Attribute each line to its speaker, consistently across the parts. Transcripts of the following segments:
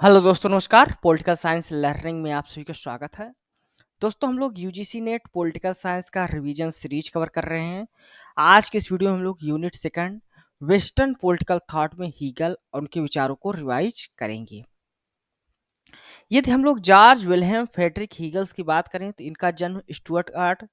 Speaker 1: Hello दोस्तों, नमस्कार। Political science learning में आप सभी का स्वागत है। दोस्तों, हम लोग यूजीसी नेट पॉलिटिकल साइंस का रिवीजन सीरीज कवर कर रहे हैं। आज के इस वीडियो में हम लोग unit second western political thought में हीगल और उनके विचारों को रिवाइज करेंगे। यदि हम लोग जॉर्ज विल्हेम फ्रेडरिक हीगल्स की बात करें तो इनका जन्म स्टुअर्ट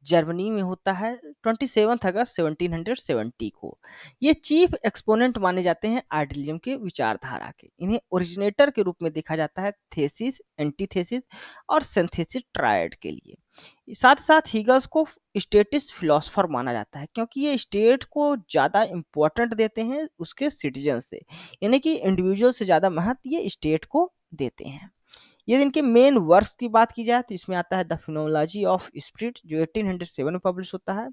Speaker 1: जर्मनी में होता है 27 अगस्त 1770 को। ये चीफ एक्सपोनेंट माने जाते हैं आइडियलिज्म के विचारधारा के। इन्हें ओरिजिनेटर के रूप में देखा जाता है थेसिस, एंटीथेसिस और सिंथेसिस ट्रायड के लिए। साथ साथ हीगल्स को स्टेटिस्ट फिलोसफर माना जाता है क्योंकि ये स्टेट को ज़्यादा इम्पोर्टेंट देते हैं उसके सिटीजन से, यानी कि इंडिविजुअल से ज़्यादा महत्व ये स्टेट को देते हैं। यदि इनके मेन वर्क्स की बात की जाए तो इसमें आता है द फिनोलॉजी ऑफ स्पिरिट जो 1807 में पब्लिश होता है।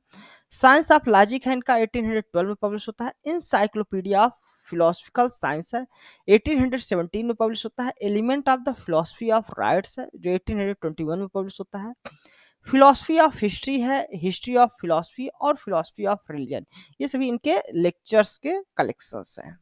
Speaker 1: साइंस ऑफ लॉजिक है इनका 1812 में पब्लिश होता है। इंसाइक्लोपीडिया ऑफ फिलोसफिकल साइंस है 1817 में पब्लिश होता है। Element of the philosophy of rights है जो 1821 में पब्लिश होता है। फिलोसफी ऑफ हिस्ट्री है, हिस्ट्री ऑफ फिलोसफी और फिलोसफी ऑफ रिलीजन, ये सभी इनके लेक्चर्स के कलेक्शंस हैं।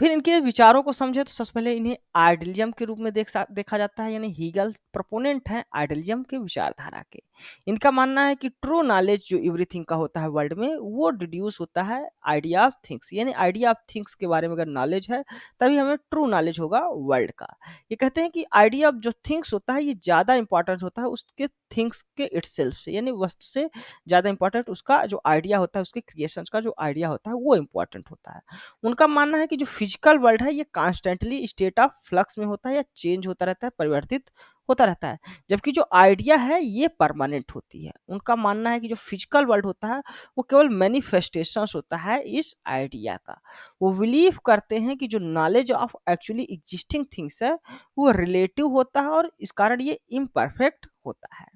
Speaker 1: फिर इनके विचारों को समझे तो सबसे पहले इन्हें आइडियलिज्म के रूप में देखा जाता है, यानी हीगल प्रोपोनेंट है आइडियलिज्म के विचारधारा के। इनका मानना है कि ट्रू नॉलेज जो एवरीथिंग का होता है वर्ल्ड में वो डिड्यूस होता है आइडिया ऑफ थिंग्स, यानी आइडिया ऑफ थिंग्स के बारे में अगर नॉलेज है तभी हमें ट्रू नॉलेज होगा वर्ल्ड का। ये कहते हैं कि आइडिया ऑफ जो थिंग्स होता है ये ज़्यादा इंपॉर्टेंट होता है उसके थिंग्स के इटसेल्फ से, यानी वस्तु से ज़्यादा इंपॉर्टेंट उसका जो आइडिया होता है, उसके क्रिएशंस का जो आइडिया होता है वो इंपॉर्टेंट होता है। उनका मानना है कि जो फिजिकल वर्ल्ड है ये कॉन्स्टेंटली स्टेट ऑफ फ्लक्स में होता है या चेंज होता रहता है, परिवर्तित होता रहता है, जबकि जो आइडिया है ये परमानेंट होती है। उनका मानना है कि जो फिजिकल वर्ल्ड होता है वो केवल मैनिफेस्टेशन होता है इस आइडिया का। वो बिलीव करते हैं कि जो knowledge of actually existing things है वो रिलेटिव होता है और इस कारण ये इम्परफेक्ट होता है।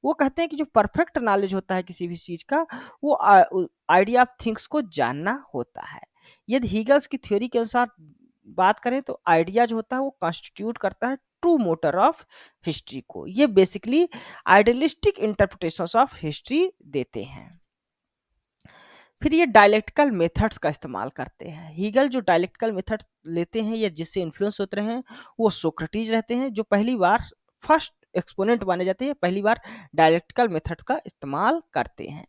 Speaker 1: वो कहते हैं कि जो परफेक्ट नॉलेज होता है किसी भी चीज का वो आइडिया ऑफ थिंग्स को जानना होता है। यदि हीगल्स की थ्योरी के अनुसार बात करें तो आइडिया जो होता है वो कॉन्स्टिट्यूट करता है ट्रू मोटर ऑफ हिस्ट्री को। ये basically idealistic interpretations of history देते हैं। फिर ये डायलेक्टिकल मेथड्स का इस्तेमाल करते हैं। हीगल जो डायलेक्टिकल मेथड्स लेते हैं या जिससे इन्फ्लुएंस होते रहे हैं वो सोक्रेटिस रहते हैं जो पहली बार फर्स्ट एक्सपोनेंट माने जाते हैं, पहली बार डायलेक्टिकल मेथड्स का इस्तेमाल करते हैं।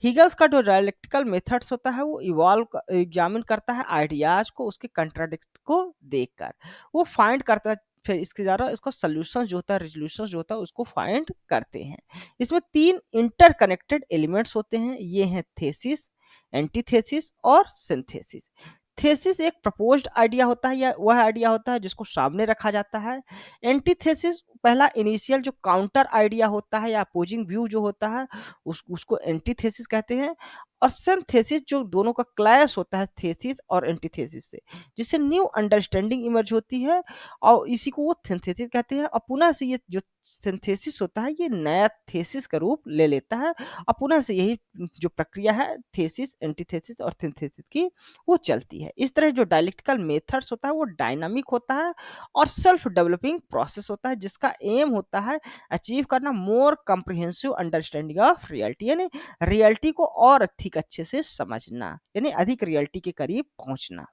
Speaker 1: हीगल्स का जो डायलेक्टिकल मेथड्स होता है वो इवॉल्व एग्जामिन करता है आइडियाज को उसके कंट्राडिक्ट को देखकर। वो फाइंड करता है, फिर इसके द्वारा इसका सोल्यूशन जो होता है, रेजोल्यूशन जो होता है उसको फाइंड करते हैं। इसमें तीन इंटरकनेक्टेड एलिमेंट्स होते हैं, ये हैं थेसिस, एंटीथेसिस और सिंथेसिस। थेसिस एक प्रपोज्ड आइडिया होता है या वह आइडिया होता है जिसको सामने रखा जाता है। एंटीथेसिस पहला इनिशियल जो काउंटर आइडिया होता है या अपोजिंग व्यू जो होता है उसको एंटीथेसिस कहते हैं। और सिंथेसिस जो दोनों का क्लैश होता है थेसिस और एंटीथेसिस से, जिससे न्यू अंडरस्टैंडिंग इमर्ज होती है और इसी को वो सिंथेसिस कहते हैं। और पुनः से ये जो सिंथेसिस होता है ये नया थेसिस का रूप ले लेता है और पुनः से यही जो प्रक्रिया है थेसिस, एंटीथेसिस और सिंथेसिस की वो चलती है। इस तरह जो डायलेक्टिकल मेथड्स होता है वो डायनामिक होता है और सेल्फ डेवलपिंग प्रोसेस होता है जिसका एम होता है अचीव करना मोर कॉम्प्रिहेंसिव अंडरस्टैंडिंग ऑफ रियलिटी, यानी रियलिटी को और अधिक अच्छे से समझना, यानी अधिक रियलिटी के करीब पहुंचना।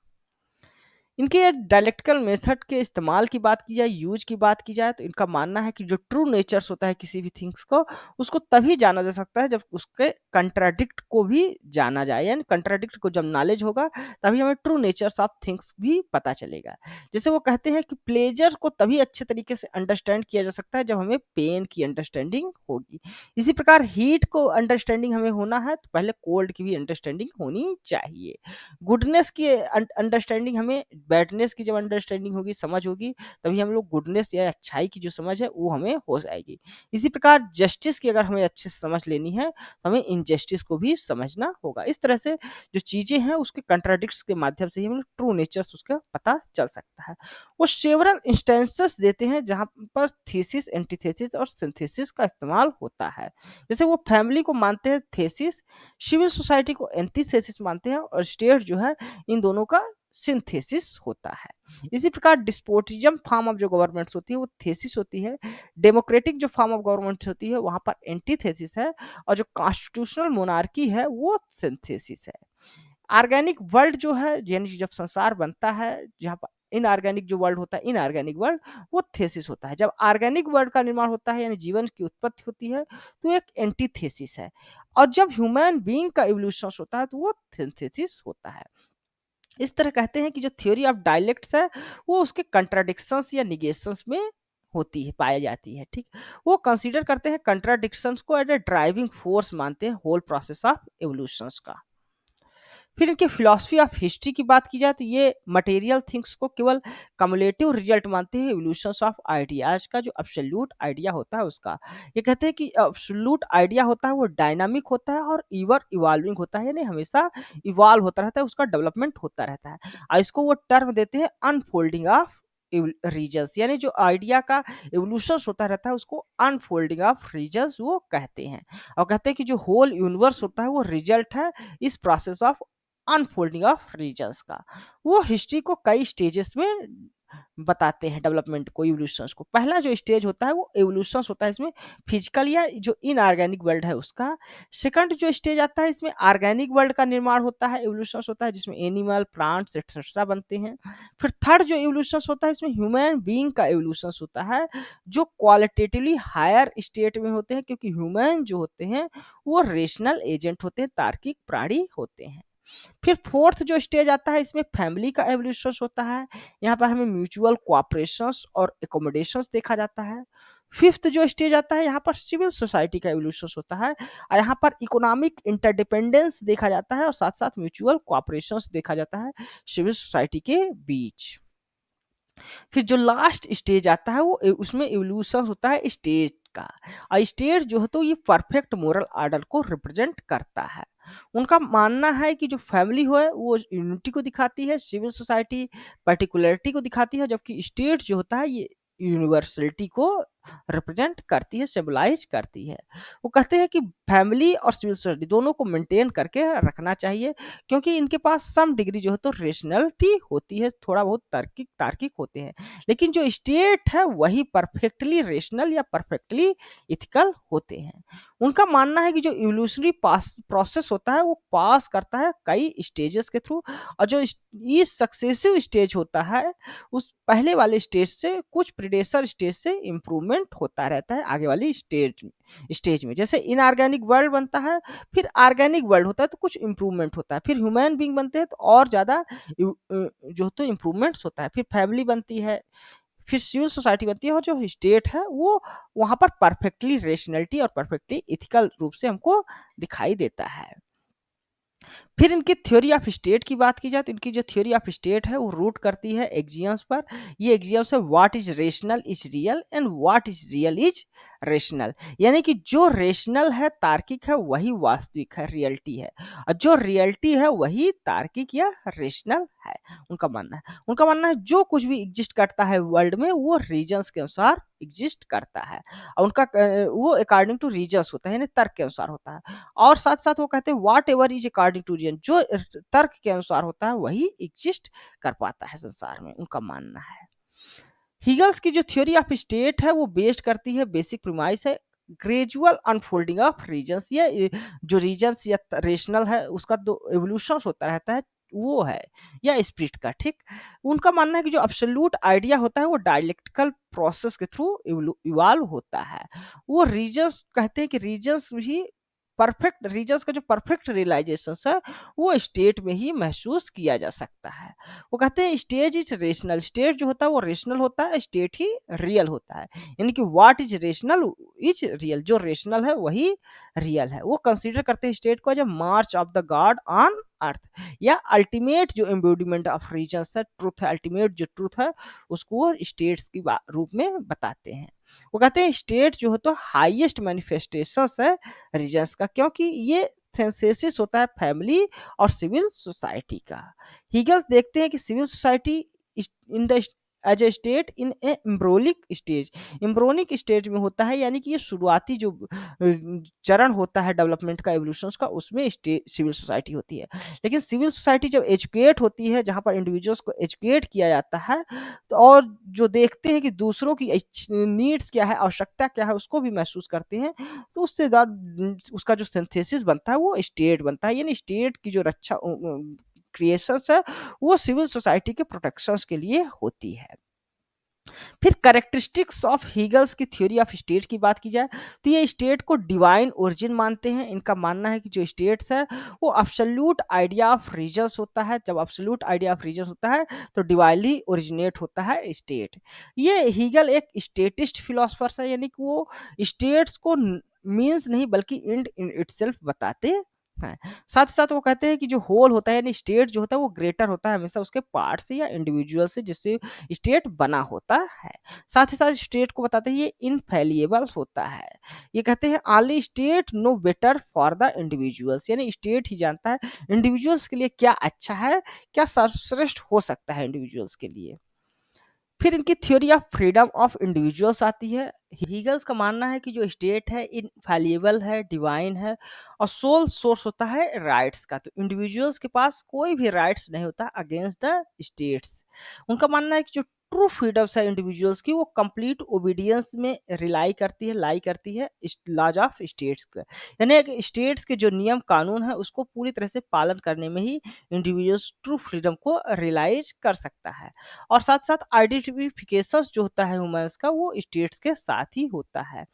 Speaker 1: इनके डायलेक्टिकल मेथड के इस्तेमाल की बात की जाए, यूज की बात की जाए तो इनका मानना है कि जो ट्रू नेचर्स होता है किसी भी थिंग्स को उसको तभी जाना जा सकता है जब उसके कंट्राडिक्ट को भी जाना जाए, यानी कंट्राडिक्ट को जब नॉलेज होगा तभी हमें ट्रू नेचर्स ऑफ थिंग्स भी पता चलेगा। जैसे वो कहते हैं कि प्लेजर को तभी अच्छे तरीके से अंडरस्टैंड किया जा सकता है जब हमें पेन की अंडरस्टैंडिंग होगी। इसी प्रकार हीट को अंडरस्टैंडिंग हमें होना है तो पहले कोल्ड की भी अंडरस्टैंडिंग होनी चाहिए। गुडनेस की अंडरस्टैंडिंग हमें, बैडनेस की जब अंडरस्टैंडिंग होगी, समझ होगी, तभी हम लोग गुडनेस या अच्छाई की जो समझ है वो हमें हो जाएगी। इसी प्रकार जस्टिस की अगर हमें अच्छे से समझ लेनी है तो हमें इनजस्टिस को भी समझना होगा। इस तरह से जो चीजें हैं उसके कंट्राडिक्ट्स के माध्यम से ही हमें ट्रू नेचर्स उसका पता चल सकता है। वो सेवरल इंस्टेंसेस देते हैं जहां पर थीसिस, एंटीथेसिस और सिंथेसिस का इस्तेमाल होता है। जैसे वो फैमिली को मानते हैं थेसिस, सिविल सोसाइटी को एंटीथेसिस मानते हैं और स्टेट जो है इन दोनों का सिंथेसिस होता है। इसी प्रकार डिस्पोटिज्म फॉर्म ऑफ जो गवर्नमेंट्स होती है वो थेसिस होती है। डेमोक्रेटिक जो फॉर्म ऑफ गवर्नमेंट होती है वहां पर एंटीथेसिस है और जो कॉन्स्टिट्यूशनल मोनार्की है वो सिंथेसिस है। ऑर्गेनिक वर्ल्ड जो है यानी जब संसार बनता है जहाँ पर इनऑर्गेनिक जो वर्ल्ड होता है, इनऑर्गेनिक वर्ल्ड, वो थेसिस होता है। जब ऑर्गेनिक वर्ल्ड का निर्माण होता है यानी जीवन की उत्पत्ति होती है तो एक एंटीथेसिस है, और जब ह्यूमन बीइंग का इवोल्यूशन होता है तो वो सिंथेसिस होता है। इस तरह कहते हैं कि जो थ्योरी ऑफ डायलेक्ट्स है वो उसके कंट्राडिक्शंस या निगेशंस में होती है, पाई जाती है। ठीक, वो कंसीडर करते हैं कंट्राडिक्शंस को एज ए ड्राइविंग फोर्स मानते हैं होल प्रोसेस ऑफ एवोल्यूशंस का। फिर इनकी फिलॉसफी ऑफ हिस्ट्री की बात की जाए तो ये मटेरियल थिंग्स को केवल कमुलेटिव रिजल्ट मानते हैं इवोल्यूशंस ऑफ आइडियाज का, जो एब्सोल्यूट आइडिया होता है उसका। ये कहते हैं कि एब्सोल्यूट आइडिया होता है वो डायनामिक होता है और इवर इवॉल्विंग होता है, यानी हमेशा इवॉल्व होता रहता है, उसका डेवलपमेंट होता रहता है। और इसको वो टर्म देते हैं अनफोल्डिंग ऑफ रीजन्स, यानी जो आइडिया का एवोल्यूशन होता रहता है उसको अनफोल्डिंग ऑफ रीजन्स वो कहते हैं। और कहते हैं कि जो होल यूनिवर्स होता है वो रिजल्ट है इस process of unfolding of reasons का। वो हिस्ट्री को कई स्टेजेस में बताते हैं, डेवलपमेंट को, इवोल्यूशंस को। पहला जो स्टेज होता है वो एवोल्यूशंस होता है, इसमें फिजिकल या जो इनऑर्गेनिक वर्ल्ड है उसका। सेकंड जो स्टेज आता है इसमें ऑर्गेनिक वर्ल्ड का निर्माण होता है, एवोल्यूशंस होता है जिसमें एनिमल, प्लांट्स एक्सेट्रा बनते हैं। फिर थर्ड जो एवोल्यूशंस होता है इसमें ह्यूमन बीइंग का एवोल्यूशंस होता है, जो क्वालिटेटिवली हायर स्टेट में होते हैं, क्योंकि ह्यूमन जो होते हैं वो रेशनल एजेंट होते हैं, तार्किक प्राणी होते हैं। फिर फोर्थ जो स्टेज आता है इसमें फैमिली का एवोल्यूशन होता है, यहाँ पर हमें म्यूचुअल कोऑपरेशन और एकोमोडेशन देखा जाता है। फिफ्थ जो स्टेज आता है यहाँ पर सिविल सोसाइटी का एवोल्यूशन होता है, और यहाँ पर इकोनॉमिक इंटरडिपेंडेंस देखा जाता है और साथ साथ म्यूचुअल कोऑपरेशन देखा जाता है सिविल सोसाइटी के बीच। फिर जो लास्ट स्टेज आता है वो उसमें एवोल्यूशन होता है स्टेट का, और स्टेट जो है तो ये परफेक्ट मोरल ऑर्डर को रिप्रेजेंट करता है। उनका मानना है कि जो फैमिली हो वो यूनिटी को दिखाती है, सिविल सोसाइटी पर्टिकुलरिटी को दिखाती है, जबकि स्टेट जो होता है ये यूनिवर्सलिटी को रिप्रेजेंट करती है, सिंबलाइज करती है। वो कहते हैं कि फैमिली और सिविल सोसाइटी दोनों को मेंटेन करके रखना चाहिए, क्योंकि इनके पास सम डिग्री जो है तो रेशनलिटी होती है, थोड़ा बहुत तार्किक तार्किक होते हैं, लेकिन जो स्टेट है वही परफेक्टली रेशनल या परफेक्टली इथिकल होते हैं। उनका मानना है कि जो इवोल्यूशनरी प्रोसेस होता है वो पास करता है कई स्टेजेस के थ्रू, और जो ये सक्सेसिव स्टेज होता है उस पहले वाले स्टेज से कुछ प्रीडेसर स्टेज से इम्प्रूवमेंट होता रहता है आगे वाली स्टेज में। जैसे इनऑर्गेनिक वर्ल्ड बनता है, फिर ऑर्गेनिक वर्ल्ड होता है तो कुछ इम्प्रूवमेंट होता है, फिर ह्यूमन बीइंग बनते हैं तो और ज़्यादा जो तो इम्प्रूवमेंट्स होता है, फिर फैमिली बनती है, फिर सिविल सोसाइटी बनती है, और जो स्टेट है वो वहाँ पर परफेक्टली रेशनलिटी और परफेक्टली इथिकल रूप से हमको दिखाई देता है। फिर इनकी थ्योरी ऑफ स्टेट की बात की जाए तो इनकी जो थ्योरी ऑफ स्टेट है वो रूट करती है एक्सियम्स पर। ये एक्सियम्स है what is rational is real and what is real is rational, यानी कि जो रेशनल है तार्किक है वही वास्तविक है, रियलिटी है, और जो रियलिटी है वही तार्किक या रेशनल है। उनका मानना है जो कुछ भी एग्जिस्ट करता है वर्ल्ड में वो रीजन्स के अनुसार एग्जिस्ट करता है, और उनका वो अकॉर्डिंग टू रीजन्स होता है, यानी तर्क के अनुसार होता है। और साथ साथ वो कहते हैं whatever is according to reason, जो तर्क के अनुसार होता है वही एग्जिस्ट कर पाता है संसार में, उनका मानना है। हीगल्स की जो थ्योरी ऑफ स्टेट है वो बेस्ड करती है, बेसिक प्रीमाइस है ग्रेजुअल अनफोल्डिंग ऑफ रीजन्स, या जो रीजन्स या रेशनल है उसका जो एवोल्यूशन होता रहता है वो है, या स्पिरिट का। ठीक, उनका मानना है कि जो एब्सोल्यूट आइडिया होता है वो डायलेक्टिकल प्रोसेस के थ्रू इवॉल्व होता है। वो रीजन्स कहते हैं कि रीजन्स भी परफेक्ट, रीजन्स का जो परफेक्ट रियलाइजेशन है वो स्टेट में ही महसूस किया जा सकता है। वो कहते हैं स्टेज इज रेशनल, स्टेट जो होता है वो रेशनल होता है, स्टेट ही रियल होता है, यानी कि what is rational is real, जो रेशनल है वही रियल है। वो कंसीडर करते हैं स्टेट को as a march of the God on earth, या अल्टीमेट जो एम्बोडिमेंट ऑफ रीजन्स है, ट्रूथ है, अल्टीमेट जो ट्रूथ है उसको वो स्टेट्स की रूप में बताते हैं। वो कहते हैं स्टेट जो है तो हाईएस्ट मैनिफेस्टेशन है रीजन्स का, क्योंकि ये सेंसेसिस होता है फैमिली और सिविल सोसाइटी का। हीगल्स देखते हैं कि civil society in the as a state in a embryonic stage, embryonic stage में होता है, यानी कि ये शुरुआती जो चरण होता है डेवलपमेंट का, एवोल्यूशन का, उसमें सिविल सोसाइटी होती है। लेकिन सिविल सोसाइटी जब एजुकेट होती है, जहाँ पर इंडिविजुअल्स को एजुकेट किया जाता है तो और जो देखते हैं कि दूसरों की नीड्स क्या है, आवश्यकता क्या है, उसको भी महसूस करते हैं, तो उससे उसका जो सिंथेसिस बनता है वो स्टेट बनता है, यानी स्टेट की जो रक्षा क्रिएशंस है वो सिविल सोसाइटी के प्रोटेक्शंस के लिए होती है। फिर कैरेक्टरिस्टिक्स ऑफ हीगल्स की थ्योरी ऑफ स्टेट की बात की जाए तो ये स्टेट को डिवाइन ओरिजिन मानते हैं। इनका मानना है कि जो स्टेट्स है वो अब्सोल्यूट आइडिया ऑफ रीजन्स होता है। जब अब्सोल्यूट आइडिया ऑफ रीजन्स होता है तो डिवाइनली ओरिजिनेट होता है स्टेट। ये हीगल एक स्टेटिस्ट फिलोसफर है, यानी कि वो स्टेट्स को मीन्स नहीं बल्कि एंड इन इटसेल्फ बताते हैं। साथ ही साथ वो कहते हैं कि जो होल होता है यानी स्टेट जो होता है वो ग्रेटर होता है हमेशा उसके पार्ट से या इंडिविजुअल से जिससे स्टेट बना होता है। साथ ही साथ स्टेट को बताते हैं ये इनफेलिएबल होता है। ये कहते हैं only state know better for the individuals, यानी स्टेट ही जानता है इंडिविजुअल्स के लिए क्या अच्छा है, क्या सर्वश्रेष्ठ हो सकता है इंडिविजुअल्स के लिए। फिर इनकी theory of freedom of individuals आती है। हीगल्स का मानना है कि जो स्टेट है इनफैलिएबल है, डिवाइन है और सोल सोर्स होता है राइट्स का। तो इंडिविजुअल्स के पास कोई भी राइट्स नहीं होता अगेंस्ट द स्टेट्स। उनका मानना है कि जो ट्रू फ्रीडम्स है इंडिविजुअल्स की वो कंप्लीट ओबीडियंस में लाई करती है लॉज ऑफ स्टेट्स का। यानी एक स्टेट्स के जो नियम कानून है उसको पूरी तरह से पालन करने में ही इंडिविजुअल्स ट्रू फ्रीडम को रियलाइज कर सकता है। और साथ साथ आइडेंटिफिकेशन जो होता है ह्यूमंस का वो स्टेट्स के साथ ही होता है।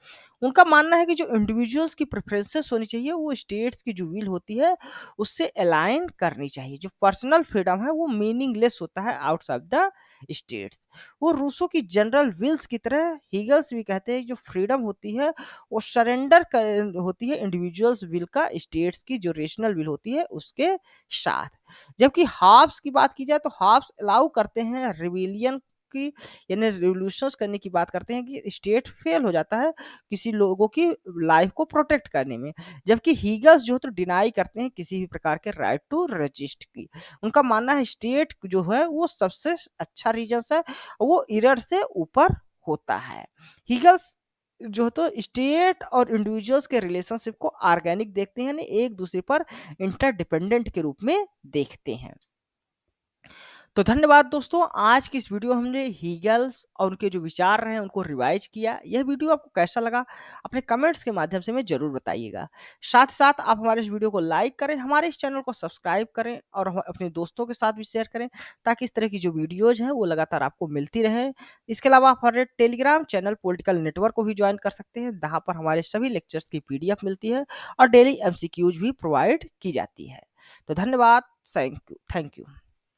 Speaker 1: उनका मानना है कि जो इंडिविजुअल्स की प्रेफरेंसेस होनी चाहिए वो स्टेट्स की जो विल होती है उससे अलाइन करनी चाहिए। जो पर्सनल फ्रीडम है वो मीनिंगलेस होता है आउटसाइड द स्टेट्स। वो रूसो की जनरल विल्स की तरह हीगल्स भी कहते हैं जो फ्रीडम होती है वो सरेंडर कर होती है इंडिविजुअल्स विल का स्टेट्स की जो रेशनल विल होती है उसके साथ। जबकि हाब्स की बात की जाए तो हाब्स अलाउ करते हैं रिविलियन की, यानी रिवोल्यूशंस करने की बात करते हैं कि स्टेट फेल हो जाता है किसी लोगों की लाइफ को प्रोटेक्ट करने में। जबकि हीगल्स जो है तो डिनाई करते हैं किसी भी प्रकार के राइट टू रजिस्ट की। उनका मानना है स्टेट जो है वो सबसे अच्छा रीजन है, वो इरर से ऊपर होता है। हीगल्स जो है तो स्टेट और इंडिविजुअल्स के रिलेशनशिप को ऑर्गेनिक देखते हैं, यानी एक दूसरे पर इंटरडिपेंडेंट के रूप में देखते हैं। तो धन्यवाद दोस्तों, आज की इस वीडियो हमने हीगल्स और उनके जो विचार रहे हैं उनको रिवाइज किया। यह वीडियो आपको कैसा लगा अपने कमेंट्स के माध्यम से हमें जरूर बताइएगा। साथ साथ आप हमारे इस वीडियो को लाइक करें, हमारे इस चैनल को सब्सक्राइब करें और अपने दोस्तों के साथ भी शेयर करें ताकि इस तरह की जो वीडियोज हैं वो लगातार आपको मिलती रहे। इसके अलावा आप हमारे टेलीग्राम चैनल पॉलिटिकल नेटवर्क को भी ज्वाइन कर सकते हैं जहाँ पर हमारे सभी लेक्चर्स की PDF मिलती है और डेली MCQs भी प्रोवाइड की जाती है। तो धन्यवाद, थैंक यू।